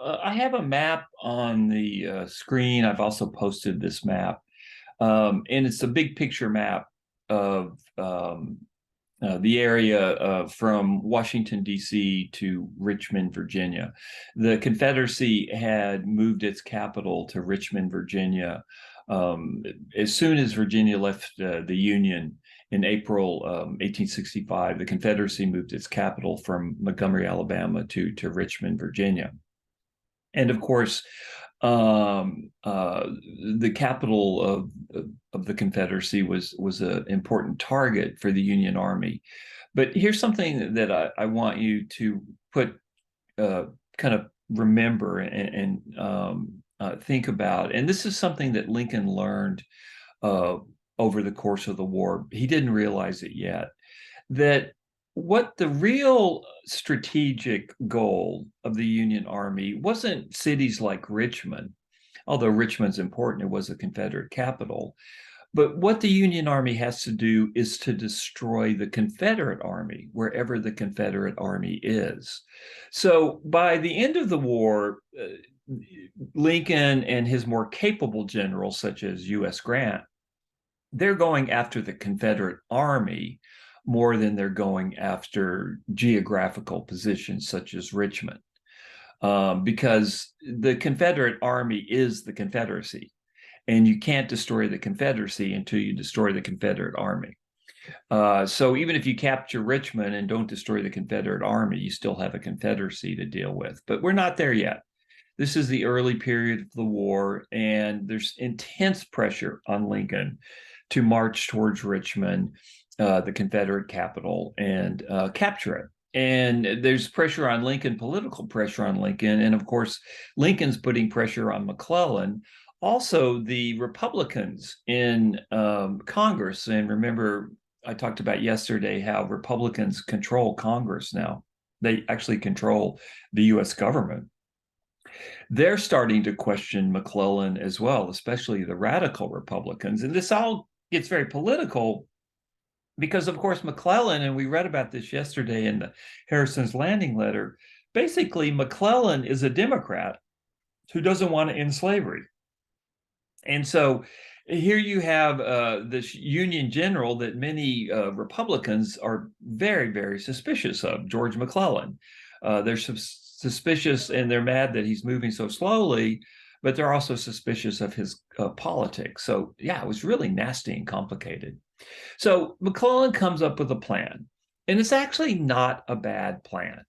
I have a map on the screen. I've also posted this map, and it's a big picture map of the area from Washington, D.C. to Richmond, Virginia. The Confederacy had moved its capital to Richmond, Virginia, as soon as Virginia left the Union in April 1865. The Confederacy moved its capital from Montgomery, Alabama to Richmond, Virginia. And of course, the capital of the Confederacy was an important target for the Union Army. But here's something that I want you to put kind of remember and think about. And this is something that Lincoln learned over the course of the war. He didn't realize it yet, that what the real strategic goal of the Union Army wasn't cities like Richmond, although Richmond's important, it was a Confederate capital. But what the Union Army has to do is to destroy the Confederate Army wherever the Confederate Army is. So by the end of the war, Lincoln and his more capable generals, such as U.S. Grant, they're going after the Confederate Army more than they're going after geographical positions such as Richmond, because the Confederate Army is the Confederacy, and you can't destroy the Confederacy until you destroy the Confederate Army. So even if you capture Richmond and don't destroy the Confederate Army, you still have a Confederacy to deal with. But we're not there yet. This is the early period of the war, and there's intense pressure on Lincoln to march towards Richmond, the Confederate capital, and capture it. And there's pressure on Lincoln, political pressure on Lincoln. And of course, Lincoln's putting pressure on McClellan. Also, the Republicans in Congress, and remember, I talked about yesterday how Republicans control Congress now. They actually control the U.S. government. They're starting to question McClellan as well, especially the radical Republicans. And this all gets very political because, of course, McClellan, and we read about this yesterday in the Harrison's Landing letter, basically McClellan is a Democrat who doesn't want to end slavery. And so here you have this Union general that many Republicans are very, very suspicious of, George McClellan. They're suspicious and they're mad that he's moving so slowly, but they're also suspicious of his politics. So yeah, it was really nasty and complicated. So McClellan comes up with a plan, and it's actually not a bad plan.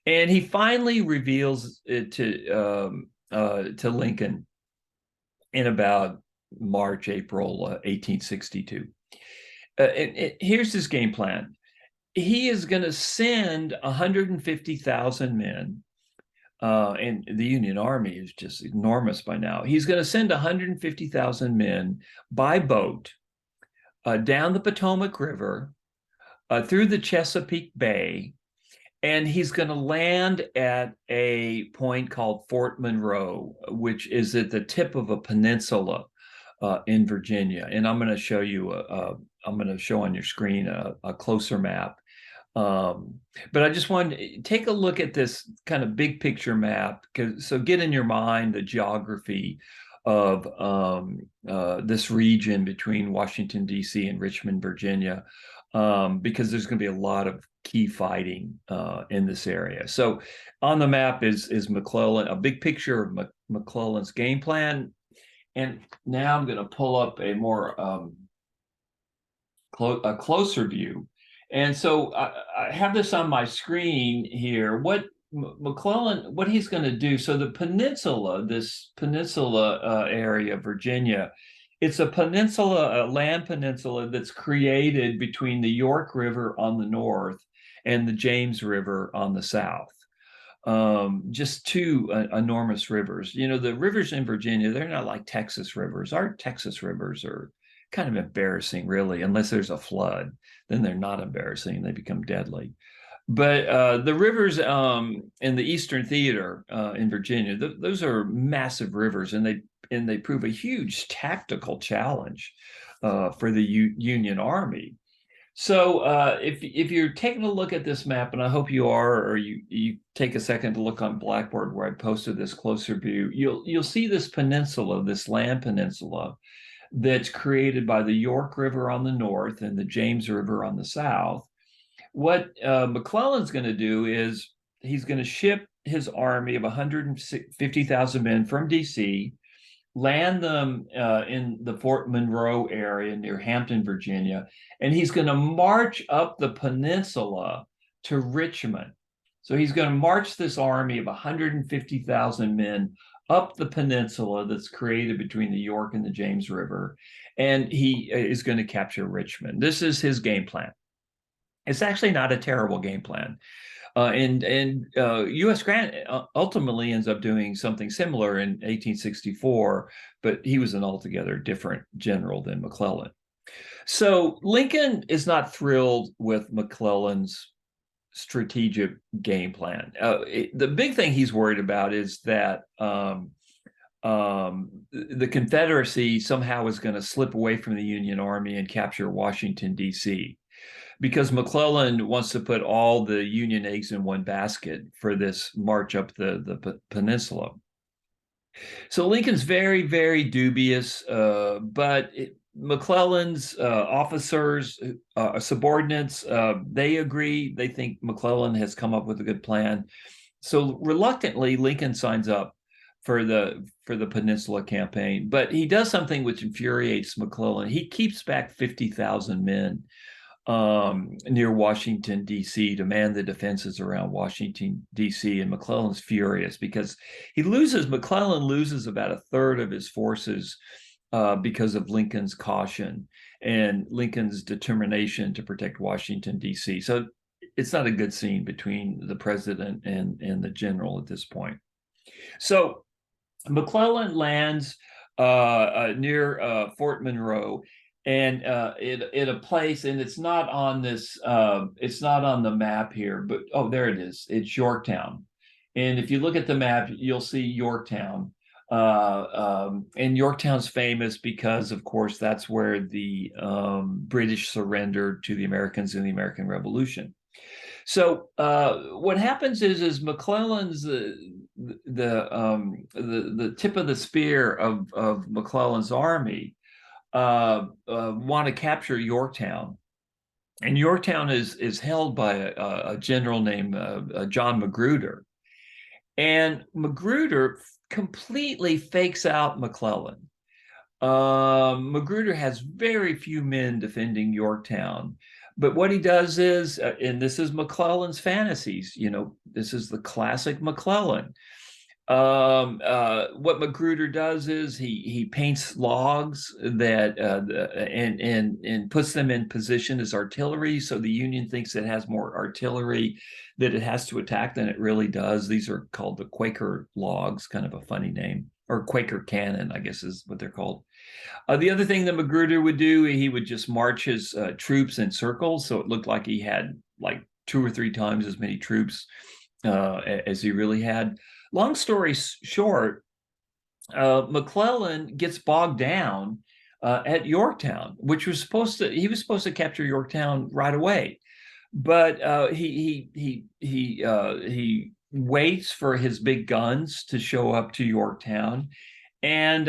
And he finally reveals it to Lincoln in about March, April 1862. Here's his game plan. He is going to send 150,000 men, and the Union Army is just enormous by now. He's going to send 150,000 men by boat down the Potomac River, through the Chesapeake Bay, and he's going to land at a point called Fort Monroe, which is at the tip of a peninsula in Virginia. And I'm going to show you, I'm going to show on your screen a closer map. But I just wanted to take a look at this kind of big picture map, so get in your mind the geography of this region between Washington, D.C. and Richmond, Virginia, because there's going to be a lot of key fighting in this area. So on the map is McClellan, a big picture of McClellan's game plan. And now I'm going to pull up a more a closer view. And so I have this on my screen here. What McClellan, what he's going to do. So the peninsula, this peninsula area of Virginia, it's a peninsula, a land peninsula that's created between the York River on the north and the James River on the south. Just two enormous rivers. You know, the rivers in Virginia, they're not like Texas rivers. Our Texas rivers are kind of embarrassing, really, unless there's a flood. Then they're not embarrassing. They become deadly. But the rivers in the Eastern Theater in Virginia, those are massive rivers, and they prove a huge tactical challenge for the Union Army. So if you're taking a look at this map, and I hope you are, or you take a second to look on Blackboard where I posted this closer view, you'll see this peninsula, this land peninsula, that's created by the York River on the north and the James River on the south. What McClellan's going to do is he's going to ship his army of 150,000 men from DC, land them in the Fort Monroe area near Hampton, Virginia, and he's going to march up the peninsula to Richmond. So he's going to march this army of 150,000 men up the peninsula that's created between the York and the James River, and he is going to capture Richmond. This is his game plan. It's actually not a terrible game plan. And U.S. Grant ultimately ends up doing something similar in 1864, but he was an altogether different general than McClellan. So Lincoln is not thrilled with McClellan's strategic game plan. The big thing he's worried about is that the Confederacy somehow is going to slip away from the Union Army and capture Washington, D.C., because McClellan wants to put all the Union eggs in one basket for this march up the peninsula. So Lincoln's very, very dubious, but McClellan's officers, subordinates, they agree. They think McClellan has come up with a good plan. So reluctantly, Lincoln signs up for the Peninsula Campaign, but he does something which infuriates McClellan. He keeps back 50,000 men near Washington, D.C. to man the defenses around Washington, D.C. And McClellan's furious because McClellan loses about a third of his forces because of Lincoln's caution and Lincoln's determination to protect Washington, D.C. So it's not a good scene between the president and the general at this point. So McClellan lands near Fort Monroe, and in a place, and it's not on this, it's not on the map here, but there it is. It's Yorktown, and if you look at the map, you'll see Yorktown. And Yorktown's famous because, of course, that's where the British surrendered to the Americans in the American Revolution. So what happens is McClellan's the tip of the spear of McClellan's army want to capture Yorktown, and Yorktown is held by a general named John Magruder, and Magruder completely fakes out McClellan. Magruder has very few men defending Yorktown, but what he does is, and this is McClellan's fantasies, this is the classic McClellan. What Magruder does is he paints logs that and puts them in position as artillery, so the Union thinks it has more artillery that it has to attack than it really does. These are called the Quaker logs, kind of a funny name, or Quaker cannon, I guess is what they're called. The other thing that Magruder would do, he would just march his troops in circles, so it looked like he had like 2 or 3 times as many troops as he really had. Long story short, McClellan gets bogged down at Yorktown, which was he was supposed to capture Yorktown right away, but he waits for his big guns to show up to Yorktown, and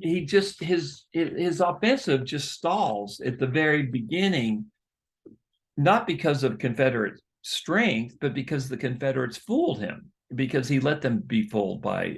his offensive just stalls at the very beginning, not because of Confederate strength, but because the Confederates fooled him, because he let them be fooled by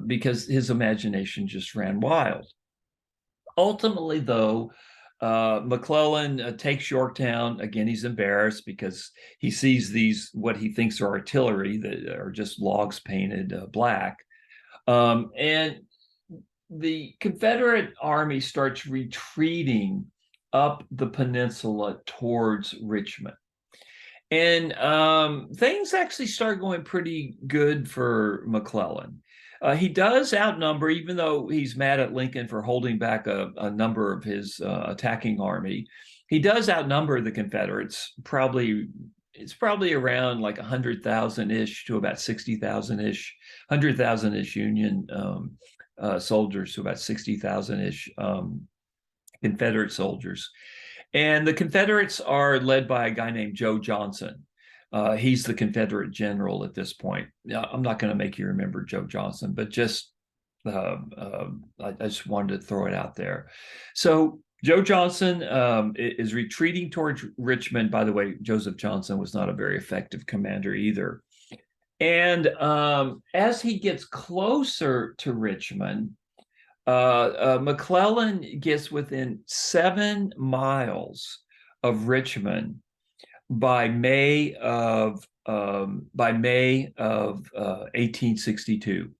because his imagination just ran wild. Ultimately, though, McClellan takes Yorktown. Again, he's embarrassed because he sees these, what he thinks are artillery that are just logs painted black. And the Confederate army starts retreating up the peninsula towards Richmond. And things actually start going pretty good for McClellan. He does outnumber, even though he's mad at Lincoln for holding back a number of his attacking army. He does outnumber the Confederates. It's probably around like 100,000-ish to about 60,000-ish, 100,000-ish Union soldiers to about 60,000-ish Confederate soldiers. And the Confederates are led by a guy named Joe Johnson. He's the Confederate general at this point. I'm not going to make you remember Joe Johnson, but I just wanted to throw it out there. So Joe Johnson is retreating towards Richmond. By the way, Joseph Johnson was not a very effective commander either. And as he gets closer to Richmond, McClellan gets within 7 miles of Richmond by May of 1862.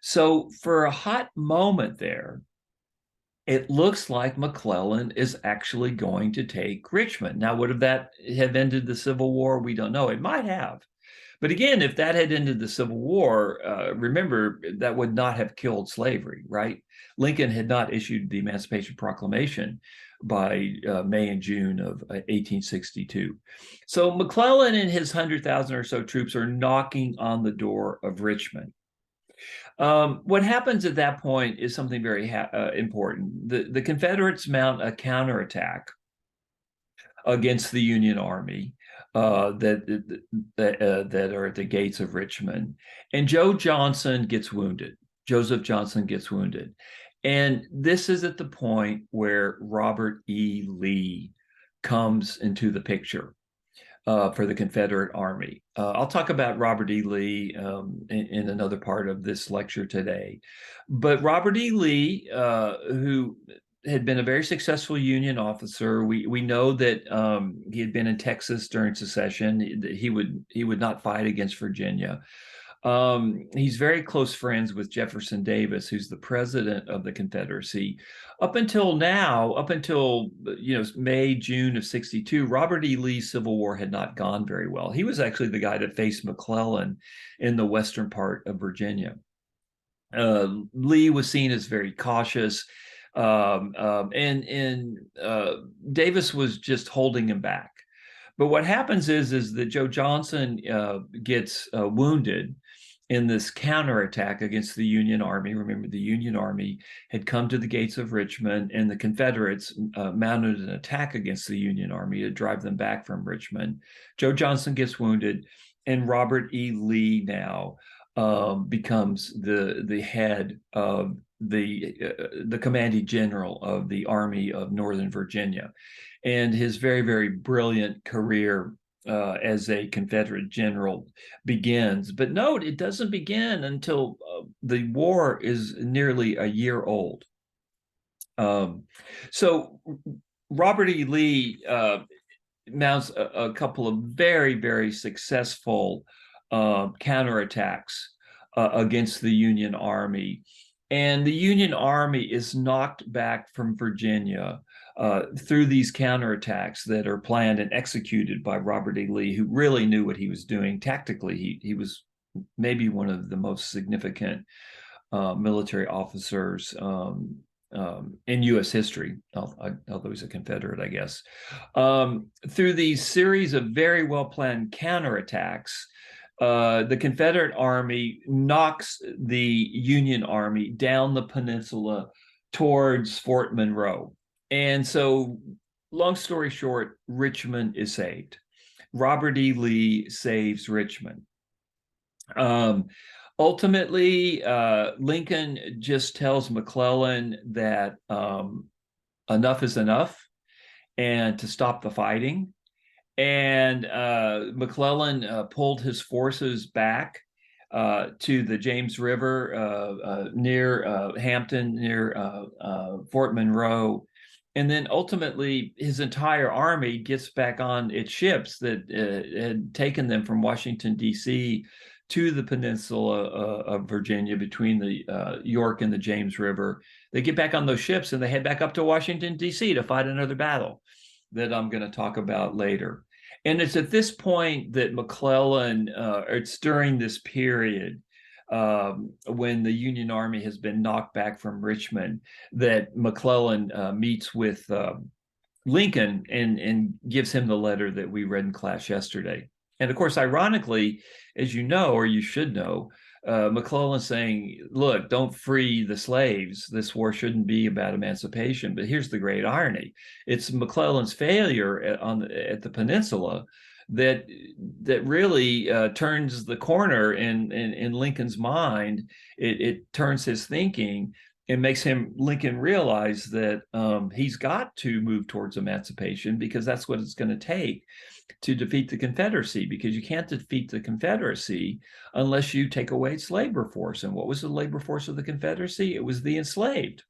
So for a hot moment there, it looks like McClellan is actually going to take Richmond. Now, would that have ended the Civil War? We don't know. It might have. But again, if that had ended the Civil War, remember, that would not have killed slavery, right? Lincoln had not issued the Emancipation Proclamation by May and June of 1862. So McClellan and his 100,000 or so troops are knocking on the door of Richmond. What happens at that point is something very important. The Confederates mount a counterattack against the Union Army that are at the gates of Richmond, and Joseph Johnson gets wounded. And this is at the point where Robert E. Lee comes into the picture for the Confederate Army. I'll talk about Robert E. Lee in another part of this lecture today. But Robert E. Lee, who had been a very successful Union officer, we know that he had been in Texas during secession. He would not fight against Virginia. He's very close friends with Jefferson Davis, who's the president of the Confederacy. Up until May, June of 62, Robert E. Lee's Civil War had not gone very well. He was actually the guy that faced McClellan in the western part of Virginia. Lee was seen as very cautious, and Davis was just holding him back. But what happens is that Joe Johnson gets wounded in this counterattack against the Union Army. Remember, the Union Army had come to the gates of Richmond, and the Confederates mounted an attack against the Union Army to drive them back from Richmond. Joe Johnson gets wounded, and Robert E. Lee now becomes the head of the commanding general of the Army of Northern Virginia. And his very, very brilliant career as a Confederate general begins. But note, it doesn't begin until the war is nearly a year old. So Robert E. Lee mounts a couple of very, very successful counterattacks against the Union Army. And the Union Army is knocked back from Virginia through these counterattacks that are planned and executed by Robert E. Lee, who really knew what he was doing tactically. He was maybe one of the most significant military officers in U.S. history, although he's a Confederate, I guess. Through these series of very well-planned counterattacks, the Confederate Army knocks the Union Army down the peninsula towards Fort Monroe. And so, long story short, Richmond is saved. Robert E. Lee saves Richmond. Ultimately, Lincoln just tells McClellan that enough is enough and to stop the fighting. And McClellan pulled his forces back to the James River near Hampton, near Fort Monroe. And then ultimately, his entire army gets back on its ships that had taken them from Washington, D.C. to the peninsula of Virginia between the York and the James River. They get back on those ships and they head back up to Washington, D.C. to fight another battle that I'm going to talk about later. And it's at this point that McClellan, it's during this period when the Union Army has been knocked back from Richmond, that McClellan meets with Lincoln and gives him the letter that we read in class yesterday. And of course, ironically, as you know, or you should know, McClellan saying, look, don't free the slaves. This war shouldn't be about emancipation. But here's the great irony. It's McClellan's failure at the Peninsula that really turns the corner in Lincoln's mind. It turns his thinking and makes Lincoln realize that he's got to move towards emancipation, because that's what it's going to take to defeat the Confederacy, because you can't defeat the Confederacy unless you take away its labor force. And what was the labor force of the Confederacy? It was the enslaved.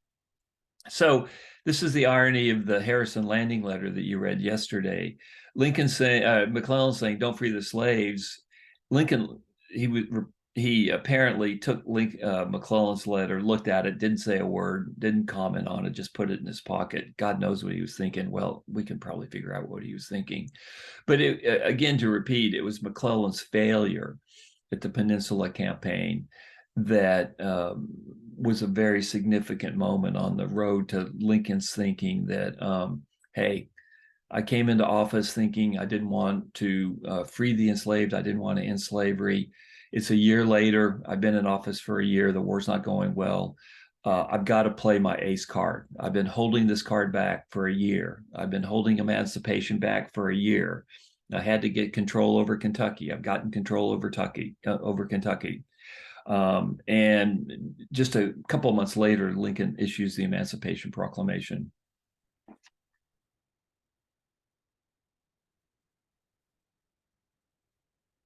So this is the irony of the Harrison Landing letter that you read yesterday. Lincoln saying, McClellan saying, don't free the slaves. Lincoln, he apparently took McClellan's letter, looked at it, didn't say a word, didn't comment on it, just put it in his pocket. God knows what he was thinking. Well, we can probably figure out what he was thinking. But again, to repeat, it was McClellan's failure at the Peninsula Campaign that was a very significant moment on the road to Lincoln's thinking that, hey, I came into office thinking I didn't want to free the enslaved. I didn't want to end slavery. It's a year later. I've been in office for a year. The war's not going well. I've got to play my ace card. I've been holding this card back for a year. I've been holding emancipation back for a year. I had to get control over Kentucky. I've gotten control over Kentucky. And just a couple of months later, Lincoln issues the Emancipation Proclamation.